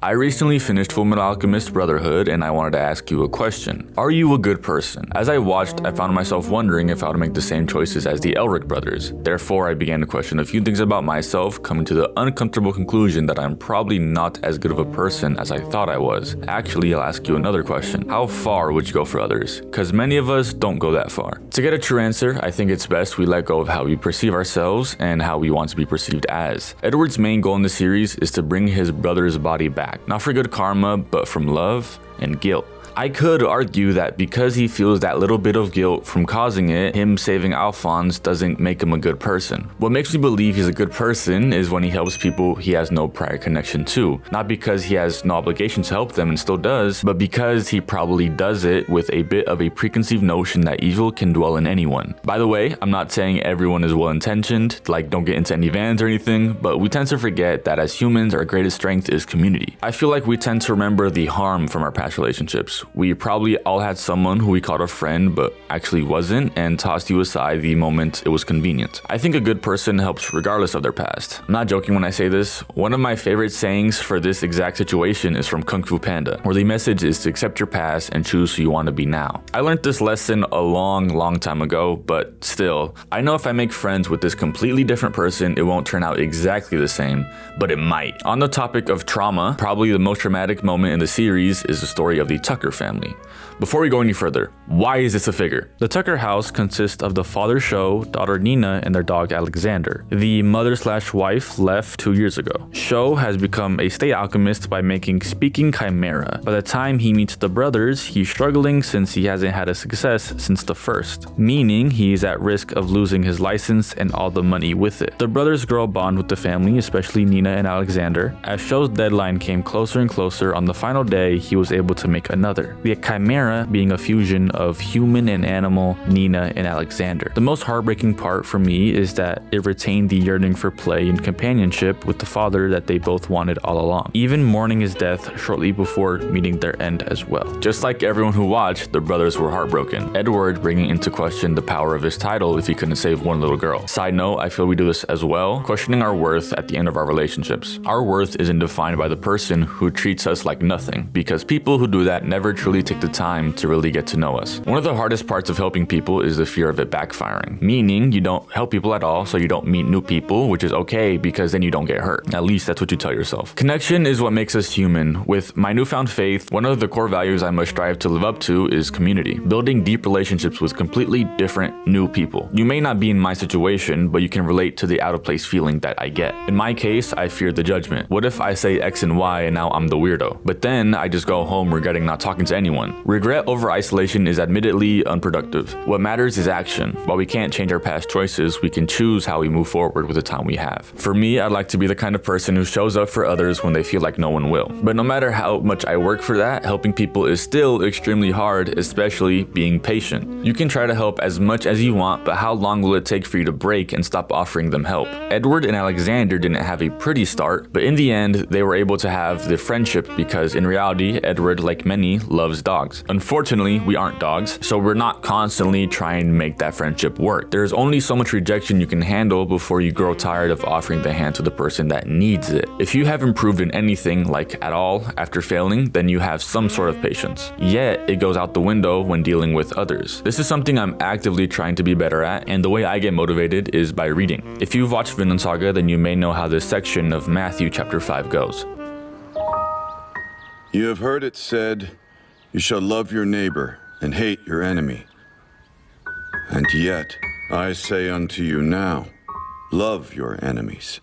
I recently finished Fullmetal Alchemist Brotherhood and I wanted to ask you a question. Are you a good person? As I watched, I found myself wondering if I would make the same choices as the Elric brothers. Therefore, I began to question a few things about myself, coming to the uncomfortable conclusion that I'm probably not as good of a person as I thought I was. Actually, I'll ask you another question. How far would you go for others? Because many of us don't go that far. To get a true answer, I think it's best we let go of how we perceive ourselves and how we want to be perceived as. Edward's main goal in the series is to bring his brother's body back. Not for good karma, but from love and guilt. I could argue that because he feels that little bit of guilt from causing it, him saving Alphonse doesn't make him a good person. What makes me believe he's a good person is when he helps people he has no prior connection to. Not because he has no obligation to help them and still does, but because he probably does it with a bit of a preconceived notion that evil can dwell in anyone. By the way, I'm not saying everyone is well-intentioned, like don't get into any vans or anything, but we tend to forget that as humans, our greatest strength is community. I feel like we tend to remember the harm from our past relationships. We probably all had someone who we called a friend but actually wasn't and tossed you aside the moment it was convenient. I think a good person helps regardless of their past. I'm not joking when I say this. One of my favorite sayings for this exact situation is from Kung Fu Panda, where the message is to accept your past and choose who you want to be now. I learned this lesson a long time ago, but still, I know if I make friends with this completely different person, it won't turn out exactly the same, but it might. On the topic of trauma, probably the most traumatic moment in the series is the story of the Tucker family. Before we go any further, why is this a figure? The Tucker house consists of the father Sho, daughter Nina, and their dog Alexander. The mother/wife left 2 years ago. Sho has become a state alchemist by making speaking chimera. By the time he meets the brothers, he's struggling since he hasn't had a success since the first, meaning he's at risk of losing his license and all the money with it. The brothers grow a bond with the family, especially Nina and Alexander. As Sho's deadline came closer and closer, on the final day, he was able to make another. The chimera being a fusion of human and animal, Nina and Alexander. The most heartbreaking part for me is that it retained the yearning for play and companionship with the father that they both wanted all along, even mourning his death shortly before meeting their end as well. Just like everyone who watched, the brothers were heartbroken, Edward bringing into question the power of his title if he couldn't save one little girl. Side note, I feel we do this as well, questioning our worth at the end of our relationships. Our worth isn't defined by the person who treats us like nothing, because people who do that never truly take the time to really get to know us. One of the hardest parts of helping people is the fear of it backfiring, meaning you don't help people at all, so you don't meet new people, which is okay because then you don't get hurt. At least that's what you tell yourself. Connection is what makes us human. With my newfound faith, one of the core values I must strive to live up to is community, building deep relationships with completely different new people. You may not be in my situation, but you can relate to the out of place feeling that I get. In my case, I fear the judgment. What if I say X and Y and now I'm the weirdo? But then I just go home regretting not talking to anyone. Regret over isolation is admittedly unproductive. What matters is action. While we can't change our past choices, we can choose how we move forward with the time we have. For me, I'd like to be the kind of person who shows up for others when they feel like no one will. But no matter how much I work for that, helping people is still extremely hard, especially being patient. You can try to help as much as you want, but how long will it take for you to break and stop offering them help? Edward and Alexander didn't have a pretty start, but in the end, they were able to have the friendship because in reality, Edward, like many, loves dogs. Unfortunately, we aren't dogs, so we're not constantly trying to make that friendship work. There's only so much rejection you can handle before you grow tired of offering the hand to the person that needs it. If you have improved in anything, like at all, after failing, then you have some sort of patience. Yet, it goes out the window when dealing with others. This is something I'm actively trying to be better at, and the way I get motivated is by reading. If you've watched Vinland Saga, then you may know how this section of Matthew chapter 5 goes. You have heard it said, "You shall love your neighbor and hate your enemy." And yet, I say unto you now, love your enemies.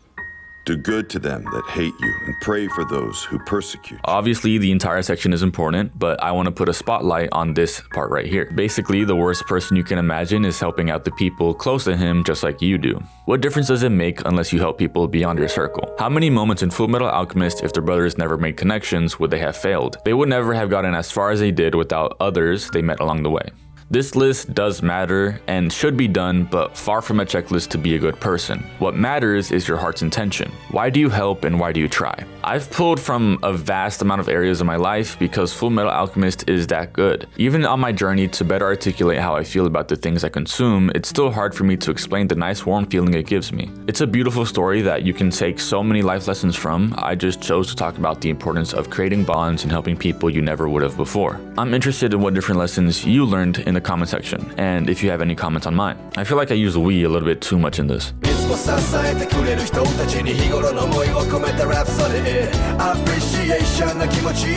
Do good to them that hate you and pray for those who persecute. Obviously, the entire section is important, but I want to put a spotlight on this part right here. Basically, the worst person you can imagine is helping out the people close to him just like you do. What difference does it make unless you help people beyond your circle? How many moments in Fullmetal Alchemist, if their brothers never made connections, would they have failed? They would never have gotten as far as they did without others they met along the way. This list does matter and should be done, but far from a checklist to be a good person. What matters is your heart's intention. Why do you help and why do you try? I've pulled from a vast amount of areas of my life because Fullmetal Alchemist is that good. Even on my journey to better articulate how I feel about the things I consume, it's still hard for me to explain the nice warm feeling it gives me. It's a beautiful story that you can take so many life lessons from. I just chose to talk about the importance of creating bonds and helping people you never would have before. I'm interested in what different lessons you learned in the comment section, and if you have any comments on mine. I feel like I use we a little bit too much in this. いつも支えてくれる人たちに日頃の思いを込めたラプソディ Appreciation な気持ち